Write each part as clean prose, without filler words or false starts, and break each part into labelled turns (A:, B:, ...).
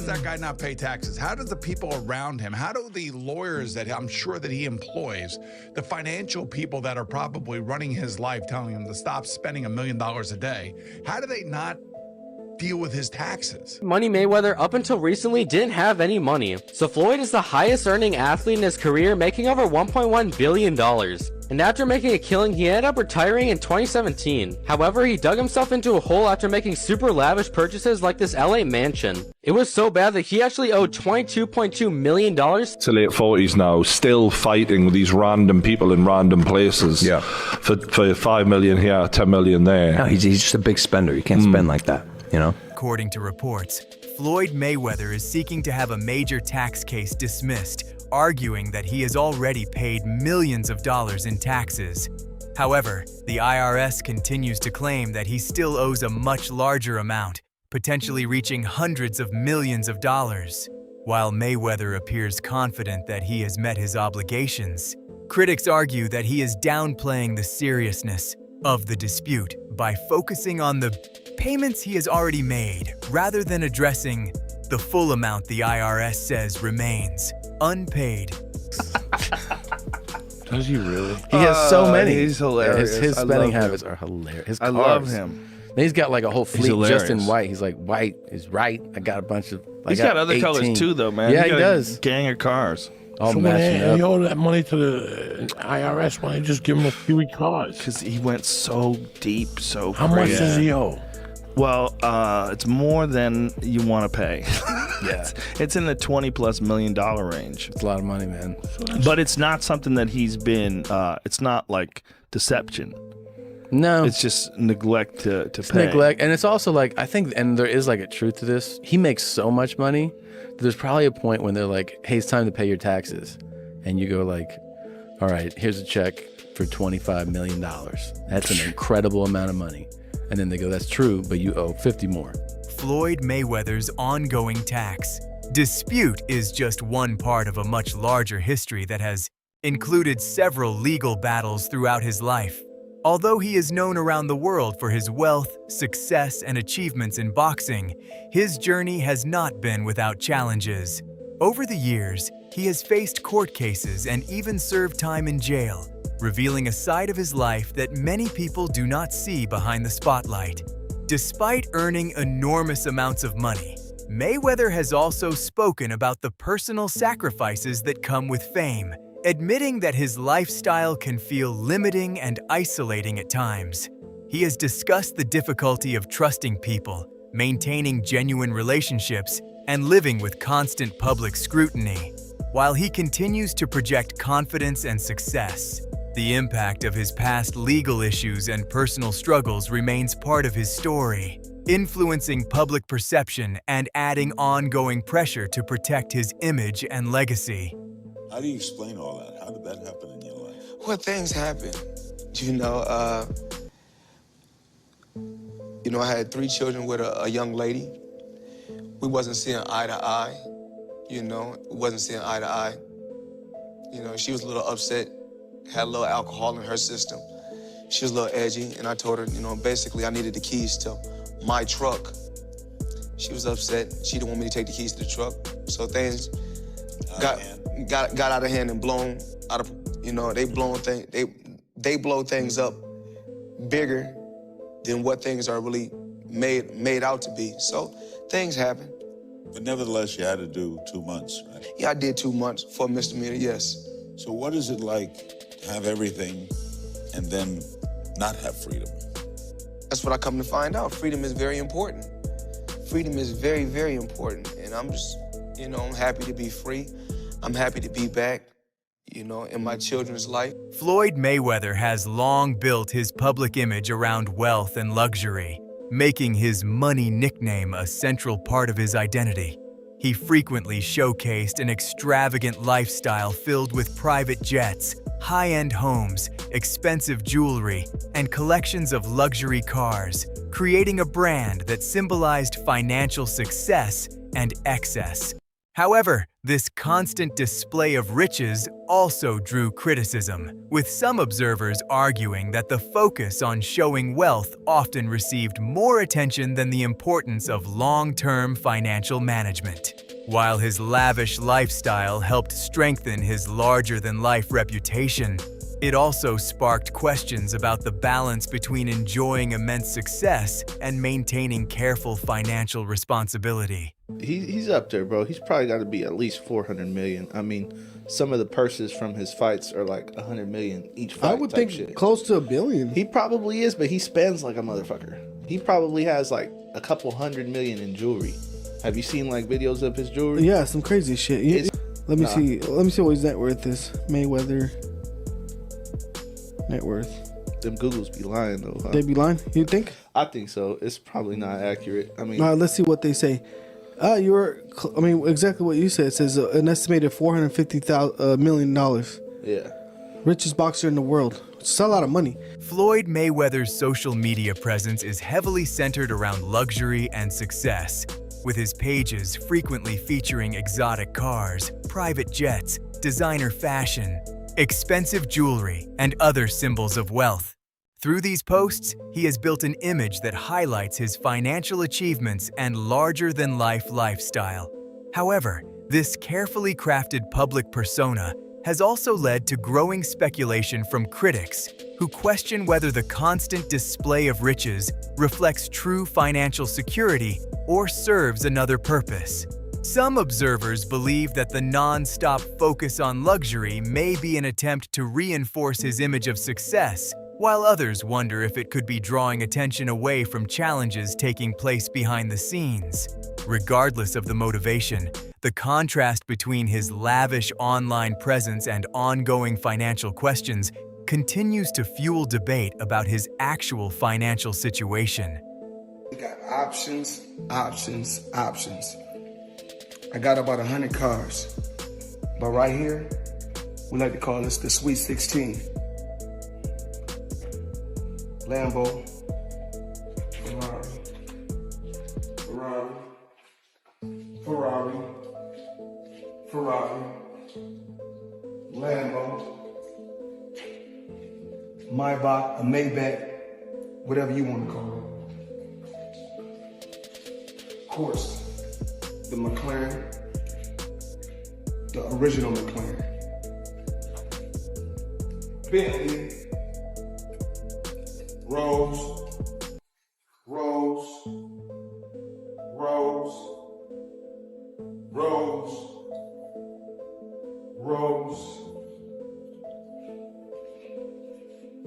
A: does that guy not pay taxes? How does the people around him, how do the lawyers that I'm sure that he employs, the financial people that are probably running his life, telling him to stop spending $1 million a day, how do they not deal with his taxes?
B: Money Mayweather up until recently didn't have any money, so Floyd is the highest earning athlete in his career, making over $1.1 billion. And after making a killing, he ended up retiring in 2017. However, he dug himself into a hole after making super lavish purchases like this LA mansion. It was so bad that he actually owed $22.2 million.
C: To late 40s now, still fighting with these random people in random places.
D: Yeah.
C: For 5 million here, 10 million there.
D: No, he's just a big spender. You can't spend like that, you know?
E: According to reports, Floyd Mayweather is seeking to have a major tax case dismissed, arguing that he has already paid millions of dollars in taxes. However, the IRS continues to claim that he still owes a much larger amount, potentially reaching hundreds of millions of dollars. While Mayweather appears confident that he has met his obligations, critics argue that he is downplaying the seriousness of the dispute by focusing on the payments he has already made rather than addressing the full amount the IRS says remains unpaid.
F: Does he really?
D: He has so many.
F: He's hilarious.
D: His
F: I
D: spending
F: love
D: habits
F: him.
D: are hilarious. His
F: I
D: cars.
F: love him.
D: And he's got like a whole fleet just in
F: hilarious.
D: white. He's like, white is right. I got a bunch of.
F: He's got other colors too, though, man.
D: Yeah, he
F: got a
D: does.
F: Gang of cars.
D: All
G: So
D: matching
G: when he
D: up.
G: owed that money to the IRS, why don't you just give him a few cars?
F: Because he went so deep, so
G: How much
F: crazy.
G: does he owe?
F: Well, it's more than you want to pay.
D: Yeah,
F: It's in the $20+ million range.
D: it's a lot of money, man.
F: But it's not something that he's been, it's not like deception.
D: No,
F: It's just neglect to
D: it's
F: pay.
D: neglect, and it's also like I think, and there is like a truth to this. He makes so much money. There's probably a point when they're like, "Hey, it's time to pay your taxes," and you go like, "All right, here's a check for $25 million. That's an incredible amount of money." And then they go, "That's true, but you owe 50 more."
E: Floyd Mayweather's ongoing tax dispute is just one part of a much larger history that has included several legal battles throughout his life. Although he is known around the world for his wealth, success, and achievements in boxing, his journey has not been without challenges. Over the years, he has faced court cases and even served time in jail, revealing a side of his life that many people do not see behind the spotlight. Despite earning enormous amounts of money, Mayweather has also spoken about the personal sacrifices that come with fame, admitting that his lifestyle can feel limiting and isolating at times. He has discussed the difficulty of trusting people, maintaining genuine relationships, and living with constant public scrutiny. While he continues to project confidence and success, the impact of his past legal issues and personal struggles remains part of his story, influencing public perception and adding ongoing pressure to protect his image and legacy.
H: How do you explain all that? How did that happen in your life?
I: Well, things happen. I had 3 children with a young lady. We wasn't seeing eye to eye. We wasn't seeing eye to eye. She was a little upset, had a little alcohol in her system. She was a little edgy, and I told her, basically I needed the keys to my truck. She was upset. She didn't want me to take the keys to the truck. So things got out of hand and blown out of, they blow things up bigger than what things are really made out to be. So things happen.
H: But nevertheless, you had to do 2 months, right?
I: Yeah, I did 2 months for a misdemeanor, yes.
H: So what is it like to have everything and then not have freedom?
I: That's what I come to find out. Freedom is very important. Freedom is very, very important. And I'm just, I'm happy to be free. I'm happy to be back, in my children's life.
E: Floyd Mayweather has long built his public image around wealth and luxury, making his money nickname a central part of his identity. He frequently showcased an extravagant lifestyle filled with private jets, high-end homes, expensive jewelry, and collections of luxury cars, creating a brand that symbolized financial success and excess. However, this constant display of riches also drew criticism, with some observers arguing that the focus on showing wealth often received more attention than the importance of long-term financial management. While his lavish lifestyle helped strengthen his larger-than-life reputation, it also sparked questions about the balance between enjoying immense success and maintaining careful financial responsibility.
J: He's up there, bro. He's probably got to be at least 400 million. I mean, some of the purses from his fights are like 100 million each fight.
G: I would think
J: shit.
G: close to $1 billion.
J: He probably is, but he spends like a motherfucker. He probably has like a couple 100 million in jewelry. Have you seen like videos of his jewelry?
G: Yeah, some crazy shit. Let me see. Let me see what his net worth is. Mayweather net worth.
J: Them Googles be lying though. Huh?
G: They be lying? You think?
J: I think so. It's probably not accurate. I mean,
G: all right, let's see what they say. Exactly what you said. It says an estimated $450 million.
J: Yeah.
G: Richest boxer in the world. It's a lot of money.
E: Floyd Mayweather's social media presence is heavily centered around luxury and success, with his pages frequently featuring exotic cars, private jets, designer fashion, expensive jewelry, and other symbols of wealth. Through these posts, he has built an image that highlights his financial achievements and larger-than-life lifestyle. However, this carefully crafted public persona has also led to growing speculation from critics who question whether the constant display of riches reflects true financial security or serves another purpose. Some observers believe that the non-stop focus on luxury may be an attempt to reinforce his image of success, while others wonder if it could be drawing attention away from challenges taking place behind the scenes. Regardless of the motivation, the contrast between his lavish online presence and ongoing financial questions continues to fuel debate about his actual financial situation.
K: We got options. I got about 100 cars, but right here, we like to call this the Sweet 16. Lambo, Ferrari, Lambo, Maybach, a Maybach, whatever you want to call it. Of course, the McLaren, the original McLaren. Bentley, Rolls,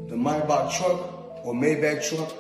K: the Maybach truck or Maybach truck,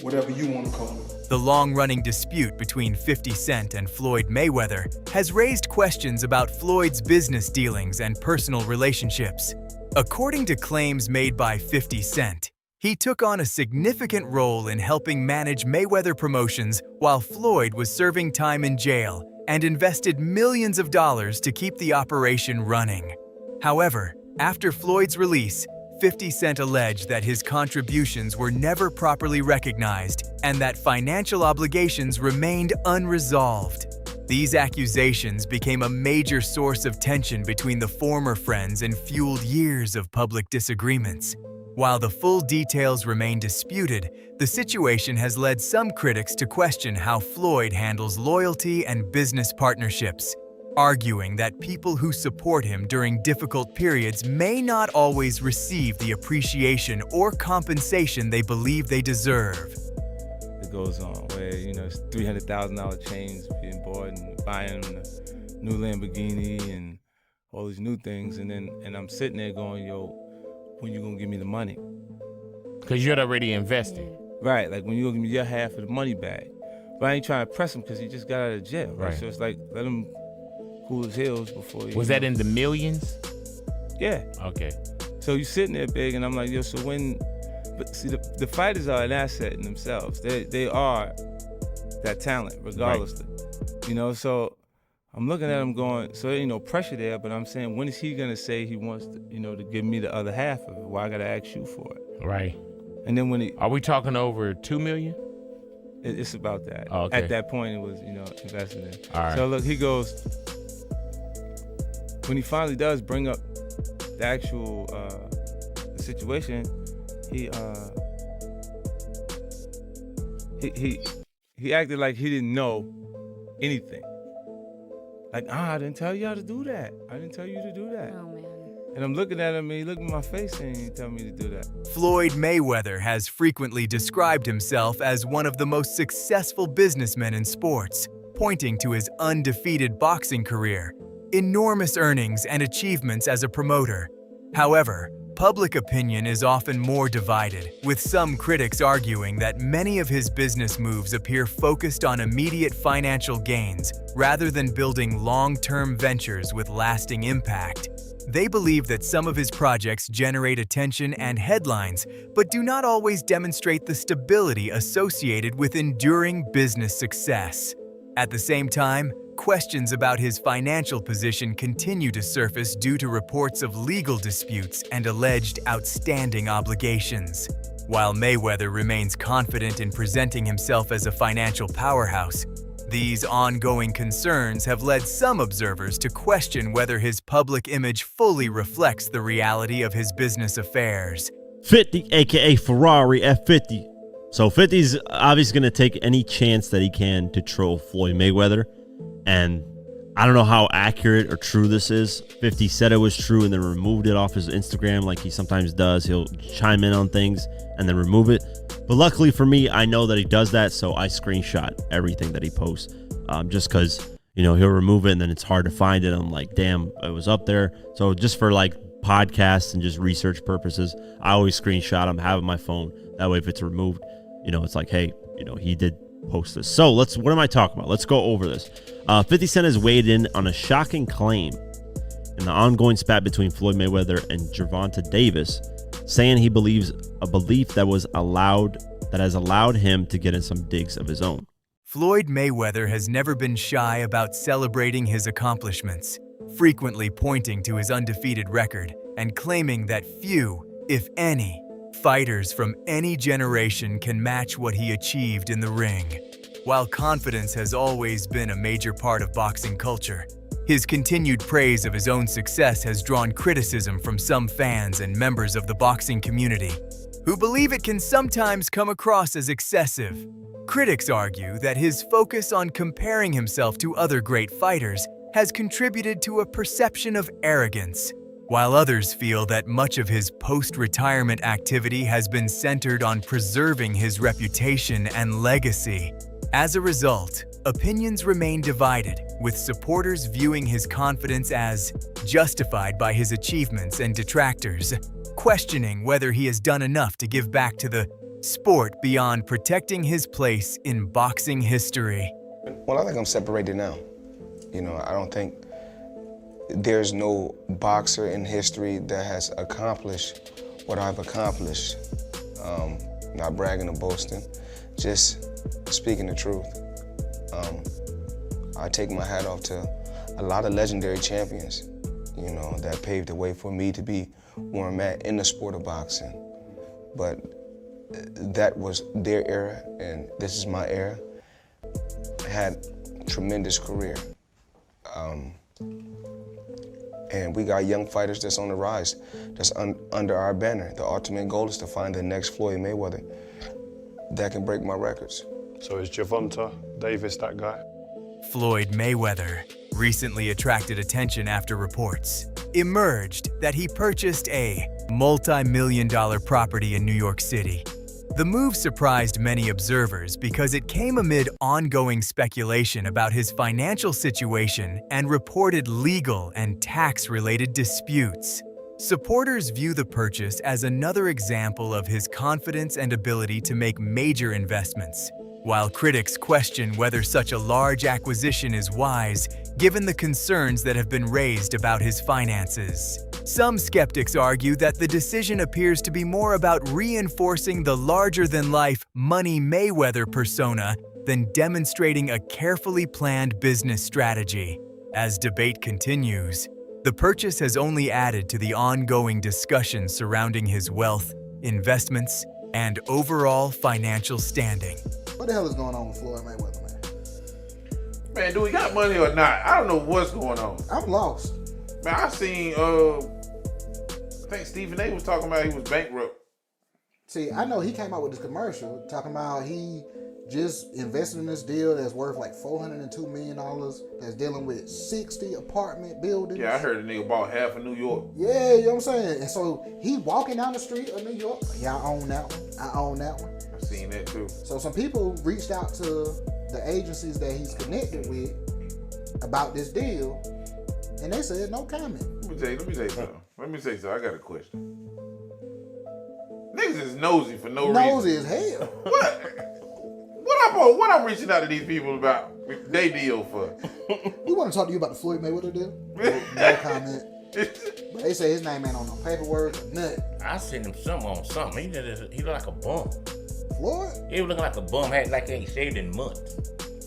K: whatever you want to call it.
E: The long-running dispute between 50 Cent and Floyd Mayweather has raised questions about Floyd's business dealings and personal relationships. According to claims made by 50 Cent, he took on a significant role in helping manage Mayweather Promotions while Floyd was serving time in jail and invested millions of dollars to keep the operation running. However, after Floyd's release, 50 Cent alleged that his contributions were never properly recognized and that financial obligations remained unresolved. These accusations became a major source of tension between the former friends and fueled years of public disagreements. While the full details remain disputed, the situation has led some critics to question how Floyd handles loyalty and business partnerships, arguing that people who support him during difficult periods may not always receive the appreciation or compensation they believe they deserve.
L: It goes on where, it's $300,000 chains being bought and buying a new Lamborghini and all these new things, and I'm sitting there going, yo, when you gonna give me the money?
M: Because you're already invested.
L: Right, like when you gonna give me your half of the money back. But I ain't trying to press him because he just got out of jail, right? So it's like, let him cool his heels before he...
M: Was that in the millions?
L: Yeah.
M: Okay.
L: So you sitting there big, and I'm like, yo, so when... But see, the fighters are an asset in themselves. They are that talent, regardless. Right. So I'm looking at him going, so there ain't no pressure there, but I'm saying, when is he gonna say he wants to, to give me the other half of it? Why I gotta ask you for it?
M: Right.
L: And then when he...
M: Are we talking over $2 million?
L: It's about that.
M: Oh, okay.
L: At that point, it was, invested in.
M: All right.
L: So look, he goes, when he finally does bring up the actual situation, he acted like he didn't know anything. Like, I didn't tell you how to do that. I didn't tell you to do that.
N: Oh, man.
L: And I'm looking at him, and he looked in my face and he told me to do that.
E: Floyd Mayweather has frequently described himself as one of the most successful businessmen in sports, pointing to his undefeated boxing career, enormous earnings and achievements as a promoter. However, public opinion is often more divided, with some critics arguing that many of his business moves appear focused on immediate financial gains rather than building long-term ventures with lasting impact. They believe that some of his projects generate attention and headlines, but do not always demonstrate the stability associated with enduring business success. At the same time, questions about his financial position continue to surface due to reports of legal disputes and alleged outstanding obligations. While Mayweather remains confident in presenting himself as a financial powerhouse, these ongoing concerns have led some observers to question whether his public image fully reflects the reality of his business affairs.
O: 50, aka Ferrari F50. So 50's obviously going to take any chance that he can to troll Floyd Mayweather. And I don't know how accurate or true this is. 50 said it was true and then removed it off his Instagram like he sometimes does. He'll chime in on things and then remove it. But luckily for me, I know that he does that, so I screenshot everything that he posts. Just because, you know, he'll remove it and then it's hard to find it. I'm like, damn, it was up there. So just for like podcasts and just research purposes, I always screenshot them, have it on my phone. That way if it's removed, you know, it's like, hey, you know, he did post this. So what am I talking about? Let's go over this. 50 Cent has weighed in on a shocking claim in the ongoing spat between Floyd Mayweather and Gervonta Davis, saying he believes a belief that has allowed him to get in some digs of his own.
E: Floyd Mayweather has never been shy about celebrating his accomplishments, frequently pointing to his undefeated record and claiming that few, if any, fighters from any generation can match what he achieved in the ring. While confidence has always been a major part of boxing culture, his continued praise of his own success has drawn criticism from some fans and members of the boxing community, who believe it can sometimes come across as excessive. Critics argue that his focus on comparing himself to other great fighters has contributed to a perception of arrogance, while others feel that much of his post-retirement activity has been centered on preserving his reputation and legacy. As a result, opinions remain divided, with supporters viewing his confidence as justified by his achievements and detractors questioning whether he has done enough to give back to the sport beyond protecting his place in boxing history.
I: Well, I think I'm separated now. You know, I don't think there's no boxer in history that has accomplished what I've accomplished. Not bragging or boasting, just speaking the truth. I take my hat off to a lot of legendary champions, you know, that paved the way for me to be where I'm at in the sport of boxing. But that was their era, and this is my era. I had a tremendous career. And we got young fighters that's on the rise, that's under our banner. The ultimate goal is to find the next Floyd Mayweather that can break my records.
C: So is Gervonta Davis that guy?
E: Floyd Mayweather recently attracted attention after reports emerged that he purchased a multi-million-dollar property in New York City. The move surprised many observers because it came amid ongoing speculation about his financial situation and reported legal and tax-related disputes. Supporters view the purchase as another example of his confidence and ability to make major investments, while critics question whether such a large acquisition is wise given the concerns that have been raised about his finances. Some skeptics argue that the decision appears to be more about reinforcing the larger-than-life Money Mayweather persona than demonstrating a carefully planned business strategy. As debate continues, the purchase has only added to the ongoing discussion surrounding his wealth, investments, and overall financial standing.
J: What the hell is going on with Floyd Mayweather, man?
P: Man, do we got money or not? I don't know what's going on.
J: I'm lost.
N: Man, I seen I think Stephen A was talking about he was bankrupt.
P: See, I know he came out with this commercial talking about he just invested in this deal that's worth like $402 million that's dealing with 60 apartment buildings.
N: Yeah, I heard a nigga bought half of New York.
P: Yeah, you know what I'm saying? And so he walking down the street of New York. Yeah, I own that one. I own that one.
N: I seen that too.
P: So some people reached out to the agencies that he's connected with about this deal, and they said no comment.
N: Let me tell you something. I got a question. Niggas is nosy for no reason.
P: Nosy as hell.
N: What I'm reaching out to these people about they deal for?
P: We want to talk to you about the Floyd Mayweather deal. No comment. But they say his name ain't on no paperwork or nothing.
Q: I seen him on something. He look like a bum.
P: Floyd?
Q: He was looking like a bum. Like he ain't shaved in months.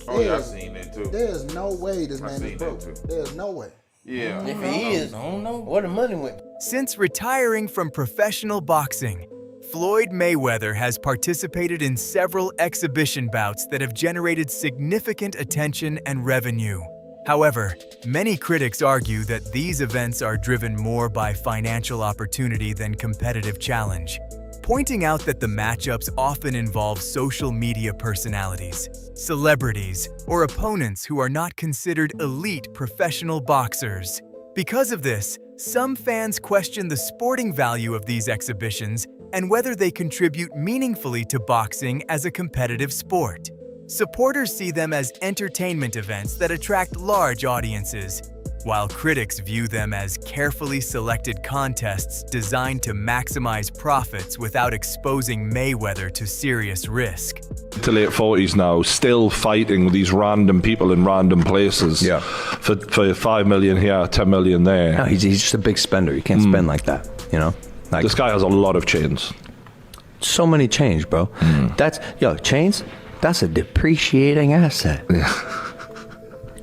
N: Oh, yeah, I seen that too.
P: There's no way this man is broke. There's no way.
N: Yeah.
Q: If he is, I don't know where the money went.
E: Since retiring from professional boxing, Floyd Mayweather has participated in several exhibition bouts that have generated significant attention and revenue. However, many critics argue that these events are driven more by financial opportunity than competitive challenge, pointing out that the matchups often involve social media personalities, celebrities, or opponents who are not considered elite professional boxers. Because of this, some fans question the sporting value of these exhibitions and whether they contribute meaningfully to boxing as a competitive sport. Supporters see them as entertainment events that attract large audiences, while critics view them as carefully selected contests designed to maximize profits without exposing Mayweather to serious risk.
C: To late 40s now, still fighting with these random people in random places.
R: Yeah.
C: For 5 million here, 10 million there.
R: No, he's just a big spender. You can't spend like that, you know? Like,
C: this guy has a lot of chains.
R: So many chains, bro. Chains, that's a depreciating asset.
C: Yeah.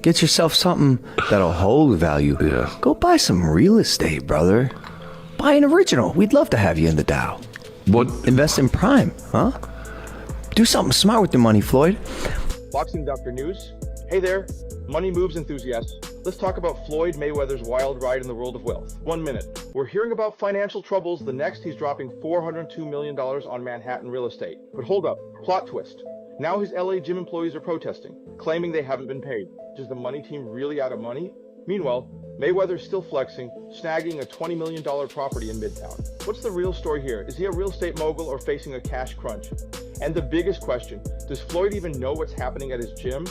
R: Get yourself something that'll hold value.
C: Yeah.
R: Go buy some real estate, brother. Buy an original. We'd love to have you in the Dow.
C: What?
R: Invest in Prime, huh? Do something smart with your money, Floyd.
S: Boxing Doctor News. Hey there, money moves enthusiasts. Let's talk about Floyd Mayweather's wild ride in the world of wealth. 1 minute. We're hearing about financial troubles. The next, he's dropping $402 million on Manhattan real estate. But hold up, plot twist. Now his LA gym employees are protesting, claiming they haven't been paid. Is the money team really out of money? Meanwhile, Mayweather's still flexing, snagging a $20 million property in Midtown. What's the real story here? Is he a real estate mogul or facing a cash crunch? And the biggest question, does Floyd even know what's happening at his gym?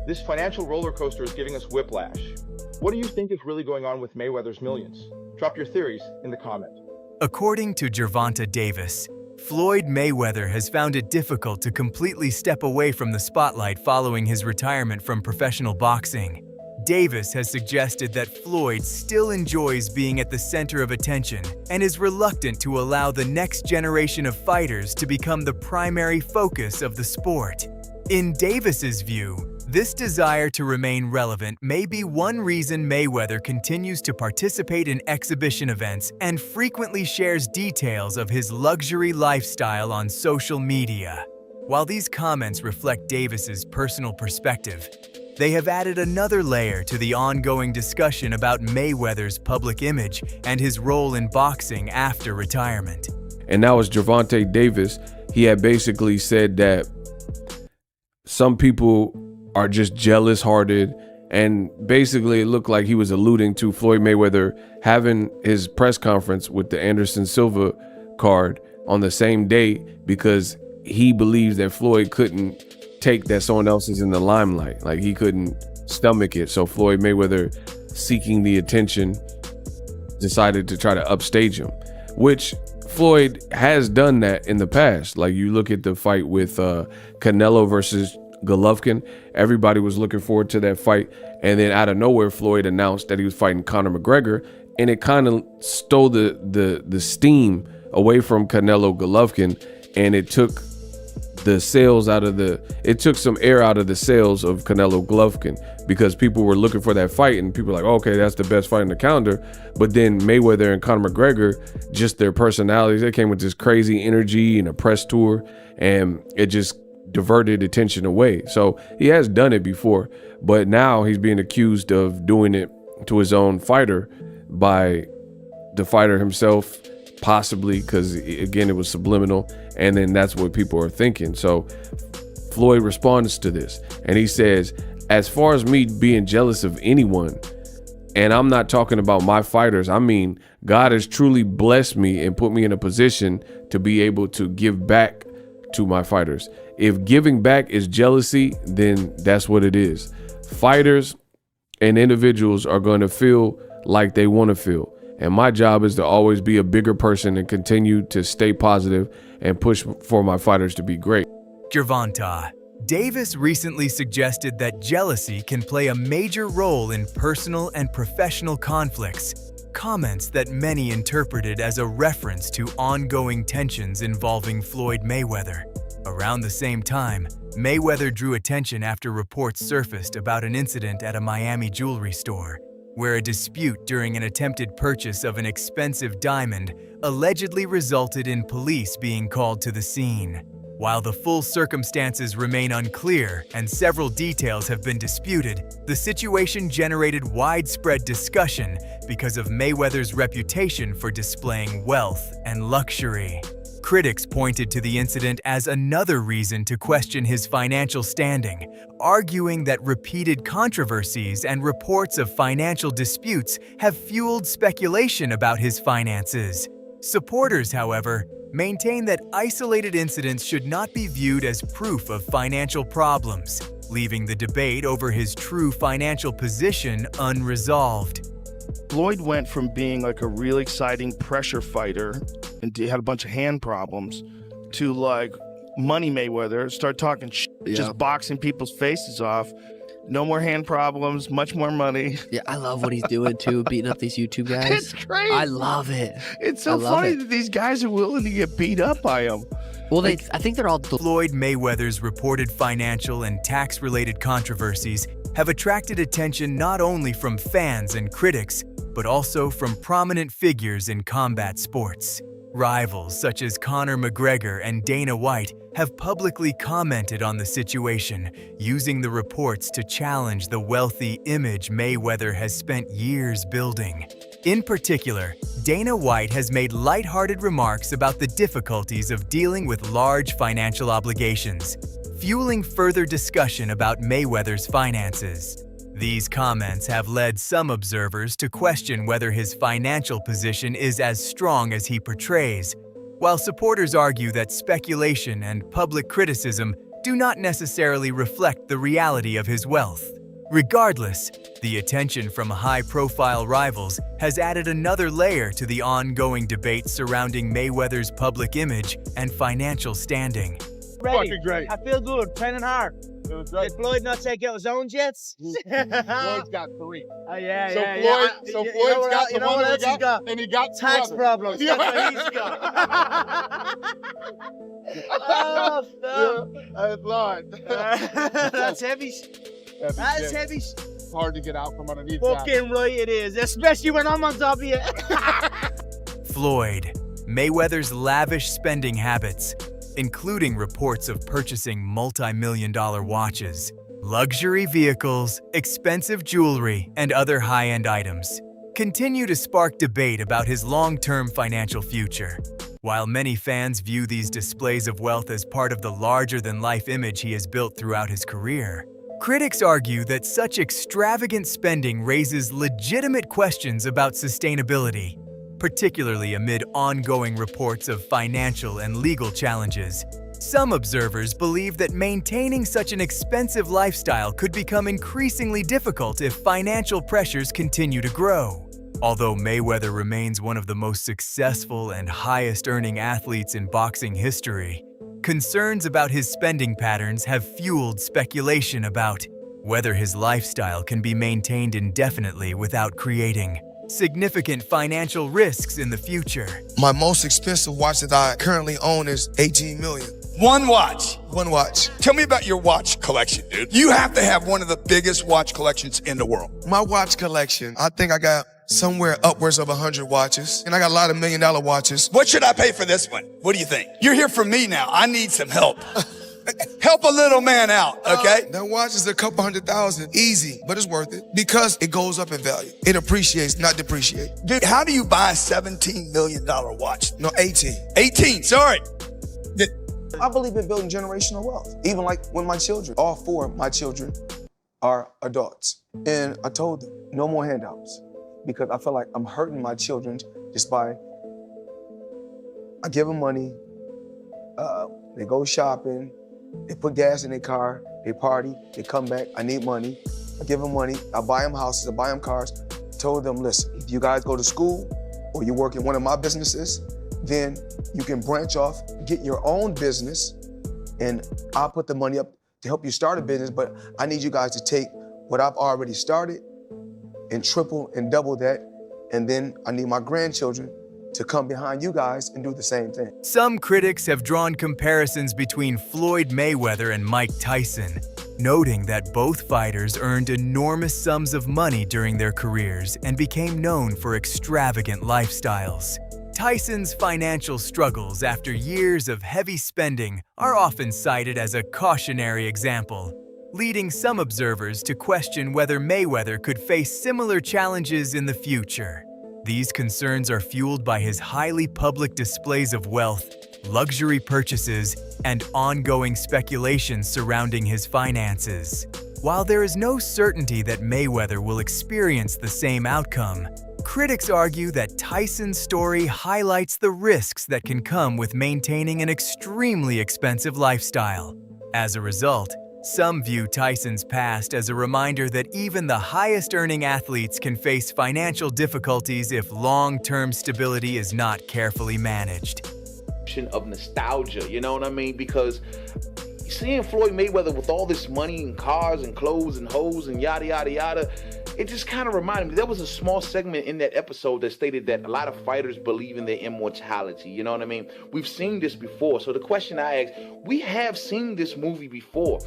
S: This financial roller coaster is giving us whiplash. What do you think is really going on with Mayweather's millions? Drop your theories in the comment.
E: According to Gervonta Davis, Floyd Mayweather has found it difficult to completely step away from the spotlight following his retirement from professional boxing. Davis has suggested that Floyd still enjoys being at the center of attention and is reluctant to allow the next generation of fighters to become the primary focus of the sport. In Davis's view, this desire to remain relevant may be one reason Mayweather continues to participate in exhibition events and frequently shares details of his luxury lifestyle on social media. While these comments reflect Davis's personal perspective, they have added another layer to the ongoing discussion about Mayweather's public image and his role in boxing after retirement.
T: And that was Gervonta Davis. He had basically said that some people are just jealous-hearted, and basically it looked like he was alluding to Floyd Mayweather having his press conference with the Anderson Silva card on the same day because he believes that Floyd couldn't take that someone else is in the limelight. Like, he couldn't stomach it. So Floyd Mayweather, seeking the attention, decided to try to upstage him, which Floyd has done that in the past. Like, you look at the fight with Canelo versus Golovkin, everybody was looking forward to that fight, and then out of nowhere Floyd announced that he was fighting Conor McGregor, and it kind of stole the steam away from Canelo Golovkin, and it took the sails out of it took some air out of the sails of Canelo Golovkin, because people were looking for that fight, and people were like, okay, that's the best fight in the calendar. But then Mayweather and Conor McGregor, just their personalities, they came with this crazy energy and a press tour, and it just diverted attention away. So he has done it before, but now he's being accused of doing it to his own fighter by the fighter himself, possibly, because again, it was subliminal, and then that's what people are thinking. So Floyd responds to this, and he says, as far as me being jealous of anyone, and I'm not talking about my fighters, I mean, God has truly blessed me and put me in a position to be able to give back to my fighters. If giving back is jealousy, then that's what it is. Fighters and individuals are going to feel like they want to feel. And my job is to always be a bigger person and continue to stay positive and push for my fighters to be great.
E: Gervonta, Davis recently suggested that jealousy can play a major role in personal and professional conflicts, comments that many interpreted as a reference to ongoing tensions involving Floyd Mayweather. Around the same time, Mayweather drew attention after reports surfaced about an incident at a Miami jewelry store, where a dispute during an attempted purchase of an expensive diamond allegedly resulted in police being called to the scene. While the full circumstances remain unclear and several details have been disputed, the situation generated widespread discussion because of Mayweather's reputation for displaying wealth and luxury. Critics pointed to the incident as another reason to question his financial standing, arguing that repeated controversies and reports of financial disputes have fueled speculation about his finances. Supporters, however, maintain that isolated incidents should not be viewed as proof of financial problems, leaving the debate over his true financial position unresolved.
F: Floyd went from being like a really exciting pressure fighter and had a bunch of hand problems to like Money Mayweather, start talking just boxing people's faces off. No more hand problems, much more money.
U: Yeah, I love what he's doing too, beating up these YouTube guys.
F: It's great.
U: I love it.
F: It's so funny that these guys are willing to get beat up by him.
U: Well, I think they're all...
E: Floyd Mayweather's reported financial and tax-related controversies have attracted attention not only from fans and critics, but also from prominent figures in combat sports. Rivals such as Conor McGregor and Dana White have publicly commented on the situation, using the reports to challenge the wealthy image Mayweather has spent years building. In particular, Dana White has made lighthearted remarks about the difficulties of dealing with large financial obligations, fueling further discussion about Mayweather's finances. These comments have led some observers to question whether his financial position is as strong as he portrays, while supporters argue that speculation and public criticism do not necessarily reflect the reality of his wealth. Regardless, the attention from high-profile rivals has added another layer to the ongoing debate surrounding Mayweather's public image and financial standing.
V: Ready. Fucking great. I feel good, training hard. Did Floyd not take out his own jets?
N: Floyd's got 3.
V: Yeah,
N: so
V: yeah,
N: Floyd,
V: yeah.
N: So Floyd's got the one that
V: he got,
N: and he got
V: tax problems. That's what he's got. Oh, stop.
N: Yeah, Lord.
V: That's heavy. That is heavy.
N: It's hard to get out from underneath
V: Fucking right it is, especially when I'm on top of you.
E: Floyd, Mayweather's lavish spending habits, including reports of purchasing multi-million-dollar watches, luxury vehicles, expensive jewelry, and other high-end items, continue to spark debate about his long-term financial future. While many fans view these displays of wealth as part of the larger-than-life image he has built throughout his career, critics argue that such extravagant spending raises legitimate questions about sustainability, particularly amid ongoing reports of financial and legal challenges. Some observers believe that maintaining such an expensive lifestyle could become increasingly difficult if financial pressures continue to grow. Although Mayweather remains one of the most successful and highest-earning athletes in boxing history, concerns about his spending patterns have fueled speculation about whether his lifestyle can be maintained indefinitely without creating significant financial risks in the future.
I: My most expensive watch that I currently own is $18 million.
W: One watch.
I: One watch.
W: Tell me about your watch collection, dude. You have to have one of the biggest watch collections in the world.
I: My watch collection, I think I got somewhere upwards of 100 watches, and I got a lot of $1 million watches.
W: What should I pay for this one? What do you think? You're here for me now. I need some help. Help a little man out, okay?
K: That watch is a couple $100,000, easy, but it's worth it because it goes up in value. It appreciates, not depreciate.
W: Dude, how do you buy a $17 million watch?
K: No, 18.
W: 18, sorry.
I: I believe in building generational wealth. Even like when my children, all four of my children are adults. And I told them, no more handouts. Because I feel like I'm hurting my children just by, I give them money, they go shopping, they put gas in their car, they party, they come back, I need money. I give them money, I buy them houses, I buy them cars. Told them, listen, if you guys go to school or you work in one of my businesses, then you can branch off, get your own business, and I'll put the money up to help you start a business, but I need you guys to take what I've already started and triple and double that, and then I need my grandchildren to come behind you guys and do the same thing.
E: Some critics have drawn comparisons between Floyd Mayweather and Mike Tyson, noting that both fighters earned enormous sums of money during their careers and became known for extravagant lifestyles. Tyson's financial struggles after years of heavy spending are often cited as a cautionary example, leading some observers to question whether Mayweather could face similar challenges in the future. These concerns are fueled by his highly public displays of wealth, luxury purchases, and ongoing speculation surrounding his finances. While there is no certainty that Mayweather will experience the same outcome, critics argue that Tyson's story highlights the risks that can come with maintaining an extremely expensive lifestyle. As a result, some view Tyson's past as a reminder that even the highest-earning athletes can face financial difficulties if long-term stability is not carefully managed.
A: Of nostalgia, you know what I mean? Because seeing Floyd Mayweather with all this money and cars and clothes and hoes and yada yada yada, it just kind of reminded me. There was a small segment in that episode that stated that a lot of fighters believe in their immortality. You know what I mean? We've seen this before. So the question I ask, we have seen this movie before.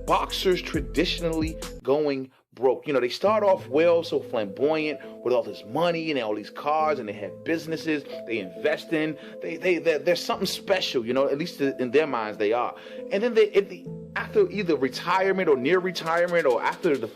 A: Boxers traditionally going broke. You know, they start off well, so flamboyant with all this money and all these cars, and they have businesses they invest in. They're something special, you know, at least in their minds they are. And then after either retirement or near retirement or after the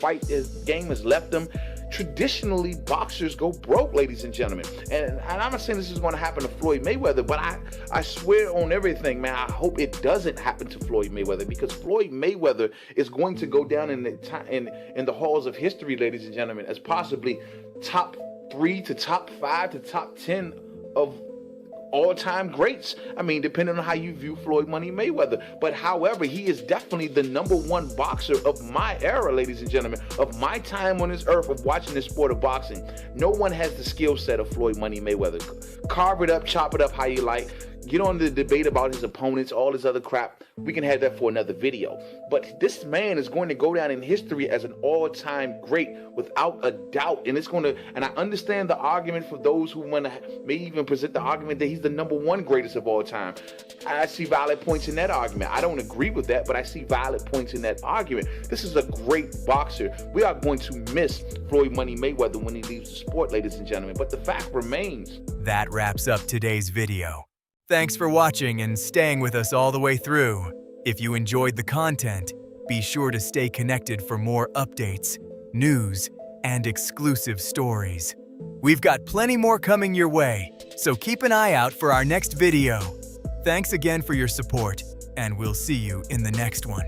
A: game has left them, traditionally boxers go broke, ladies and gentlemen. And I'm not saying this is going to happen to Floyd Mayweather, but I swear on everything, man, I hope it doesn't happen to Floyd Mayweather, because Floyd Mayweather is going to go down in the halls of history, ladies and gentlemen, as possibly top 3 to top 5 to top 10 of all-time greats. I mean, depending on how you view Floyd Money Mayweather. But however, he is definitely the #1 boxer of my era, ladies and gentlemen, of my time on this earth of watching this sport of boxing. No one has the skill set of Floyd Money Mayweather. Carve it up, chop it up how you like. Get on the debate about his opponents, all this other crap. We can have that for another video. But this man is going to go down in history as an all-time great without a doubt. And I understand the argument for those who may even present the argument that he's the #1 greatest of all time. I see valid points in that argument. I don't agree with that, but I see valid points in that argument. This is a great boxer. We are going to miss Floyd Money Mayweather when he leaves the sport, ladies and gentlemen. But the fact remains.
E: That wraps up today's video. Thanks for watching and staying with us all the way through. If you enjoyed the content, be sure to stay connected for more updates, news, and exclusive stories. We've got plenty more coming your way, so keep an eye out for our next video. Thanks again for your support, and we'll see you in the next one.